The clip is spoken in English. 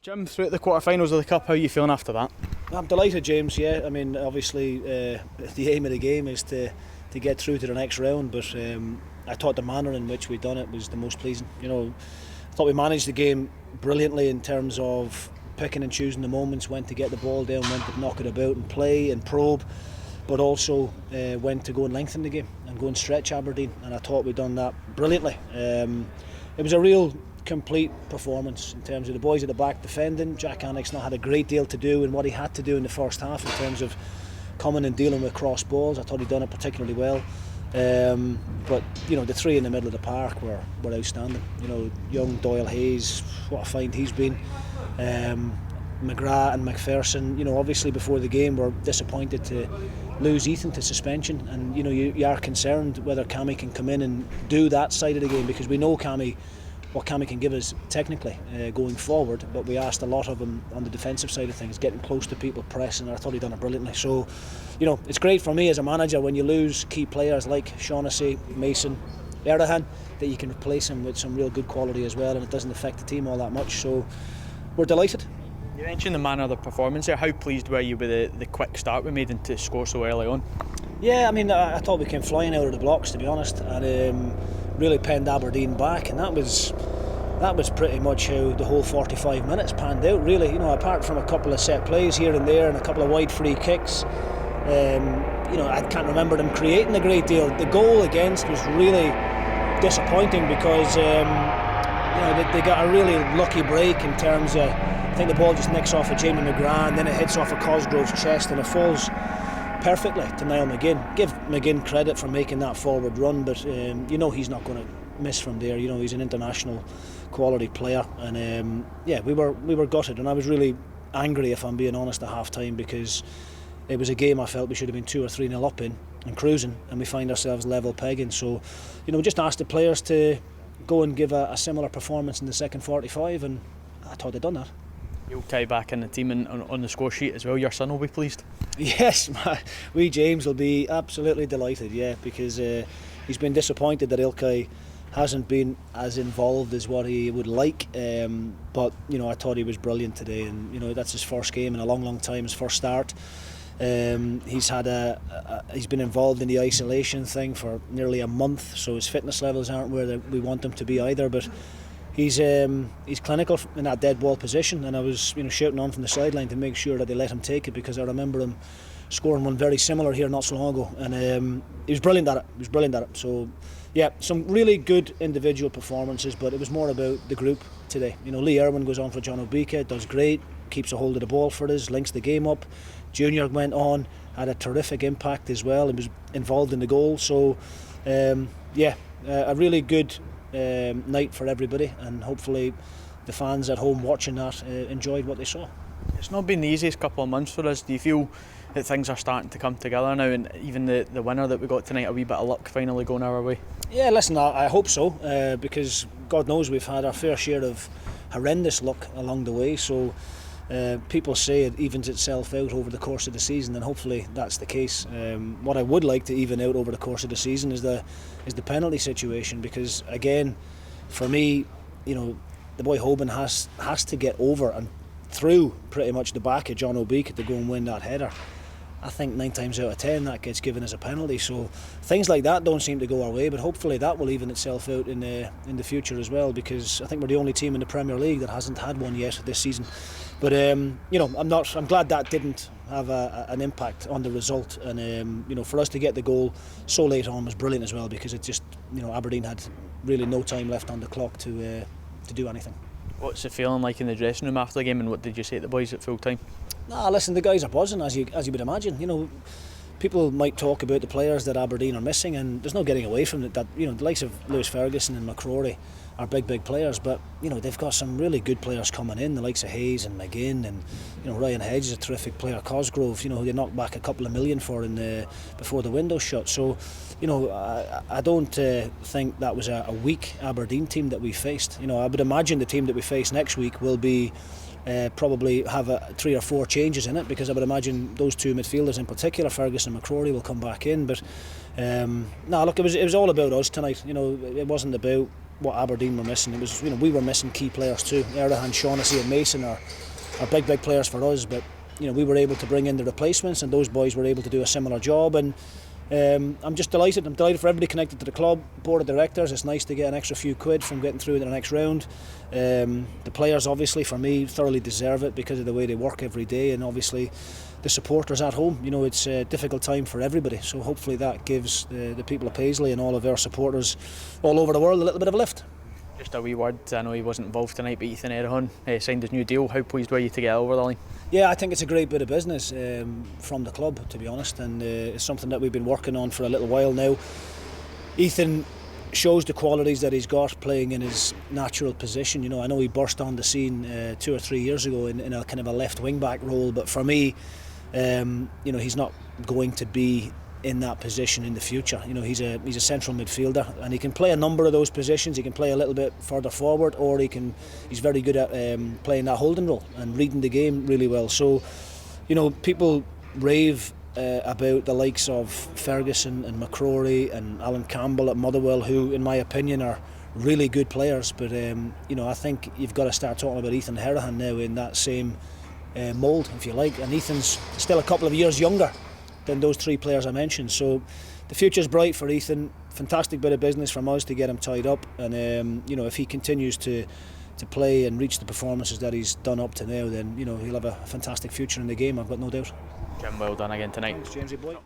Jim, throughout the quarterfinals of the Cup, how are you feeling after that? I'm delighted, James. Yeah, I mean, obviously, the aim of the game is to get through to the next round. But I thought the manner in which we done it was the most pleasing. I thought we managed the game brilliantly in terms of picking and choosing the moments, when to get the ball down, when to knock it about and play and probe, but also when to go and lengthen the game and go and stretch Aberdeen. And I thought we'd done that brilliantly. It was a real complete performance in terms of the boys at the back defending. Jack Annick's not had a great deal to do in what he had to do in the first half in terms of coming and dealing with cross balls. I thought he'd done it particularly well. But the three in the middle of the park were outstanding. Young Doyle Hayes, what a find he's been. McGrath and McPherson, obviously before the game were disappointed to lose Ethan to suspension, and you are concerned whether Cammy can come in and do that side of the game, because we know what Cammy can give us technically going forward, but we asked a lot of him on the defensive side of things, getting close to people, pressing, and I thought he'd done it brilliantly. So it's great for me as a manager when you lose key players like Shaughnessy, Mason, Erdogan, that you can replace him with some real good quality as well, and it doesn't affect the team all that much. So we're delighted. You mentioned the manner of the performance there. How pleased were you with the quick start we made and to score so early on? Yeah, I mean, I thought we came flying out of the blocks, to be honest, and really penned Aberdeen back, and that was pretty much how the whole 45 minutes panned out, really. Apart from a couple of set plays here and there and a couple of wide free kicks, I can't remember them creating a great deal. The goal against was really disappointing because they got a really lucky break in terms of, I think the ball just nicks off of Jamie McGrath and then it hits off of Cosgrove's chest and it falls perfectly to Niall McGinn. Give McGinn credit for making that forward run, but he's not going to miss from there. He's an international quality player, and we were gutted, and I was really angry, if I'm being honest, at half time, because it was a game I felt we should have been 2 or 3-0 up in and cruising, and we find ourselves level pegging. So we just asked the players to go and give a similar performance in the second 45, and I thought they'd done that. Ilkay back in the team and on the score sheet as well. Your son will be pleased. Yes, wee James will be absolutely delighted, because he's been disappointed that Ilkay hasn't been as involved as what he would like, but I thought he was brilliant today, and that's his first game in a long time, his first start. He's been involved in the isolation thing for nearly a month, so his fitness levels aren't where we want them to be either, but he's clinical in that dead ball position, and I was shouting on from the sideline to make sure that they let him take it, because I remember him scoring one very similar here not so long ago, and he was brilliant at it. So yeah, some really good individual performances, but it was more about the group today. Lee Irwin goes on for John Obika, does great, keeps a hold of the ball for us, links the game up. Junior went on, had a terrific impact as well, and was involved in the goal. So a really good night for everybody, and hopefully the fans at home watching that enjoyed what they saw. It's not been the easiest couple of months for us. Do you feel that things are starting to come together now, and even the winner that we got tonight, a wee bit of luck finally going our way? Yeah, listen, I hope so, because God knows we've had our fair share of horrendous luck along the way, so people say it evens itself out over the course of the season, and hopefully that's the case. What I would like to even out over the course of the season is the penalty situation, because again, for me, the boy Hoban has to get over and through pretty much the back of John Obika to go and win that header. I think 9 times out of 10 that gets given as a penalty, so things like that don't seem to go our way, but hopefully that will even itself out in the future as well, because I think we're the only team in the Premier League that hasn't had one yet this season. But I'm glad that didn't have an impact on the result, and for us to get the goal so late on was brilliant as well, because it just Aberdeen had really no time left on the clock to do anything. What's it feeling like in the dressing room after the game, and what did you say to the boys at full time? Listen, the guys are buzzing, as you would imagine. People might talk about the players that Aberdeen are missing, and there's no getting away from it. That the likes of Lewis Ferguson and McCrory are big players, but they've got some really good players coming in, the likes of Hayes and McGinn, and Ryan Hedge is a terrific player. Cosgrove, they knocked back a couple of million for before the window shut. So I don't think that was a weak Aberdeen team that we faced. I would imagine the team that we face next week will be probably have 3 or 4 changes in it, because I would imagine those two midfielders in particular, Ferguson and McCrory, will come back in. But look, it was all about us tonight. It wasn't about what Aberdeen were missing. It was, we were missing key players too. Erdogan, Shaughnessy and Mason are big players for us, but we were able to bring in the replacements, and those boys were able to do a similar job. And I'm just delighted. I'm delighted for everybody connected to the club, board of directors. It's nice to get an extra few quid from getting through to the next round. The players, obviously, for me, thoroughly deserve it because of the way they work every day, and obviously the supporters at home. It's a difficult time for everybody, so hopefully that gives the people of Paisley and all of our supporters all over the world a little bit of a lift. Just a wee word, I know he wasn't involved tonight, but Ethan Reilly signed his new deal. How pleased were you to get over the line? Yeah, I think it's a great bit of business from the club, to be honest, and it's something that we've been working on for a little while now. Ethan shows the qualities that he's got playing in his natural position. I know he burst on the scene 2 or 3 years ago in a kind of a left wing back role, but for me, he's not going to be in that position in the future. He's a central midfielder, and he can play a number of those positions. He can play a little bit further forward, or he's very good at playing that holding role and reading the game really well. So, people rave about the likes of Ferguson and McCrory and Alan Campbell at Motherwell, who, in my opinion, are really good players. But I think you've got to start talking about Ethan Reilly now in that same mould, if you like. And Ethan's still a couple of years younger than those 3 players I mentioned. So the future's bright for Ethan. Fantastic bit of business from us to get him tied up, and if he continues to play and reach the performances that he's done up to now, then he'll have a fantastic future in the game, I've got no doubt. Jim, well done again tonight. Thanks, Jamesy boy.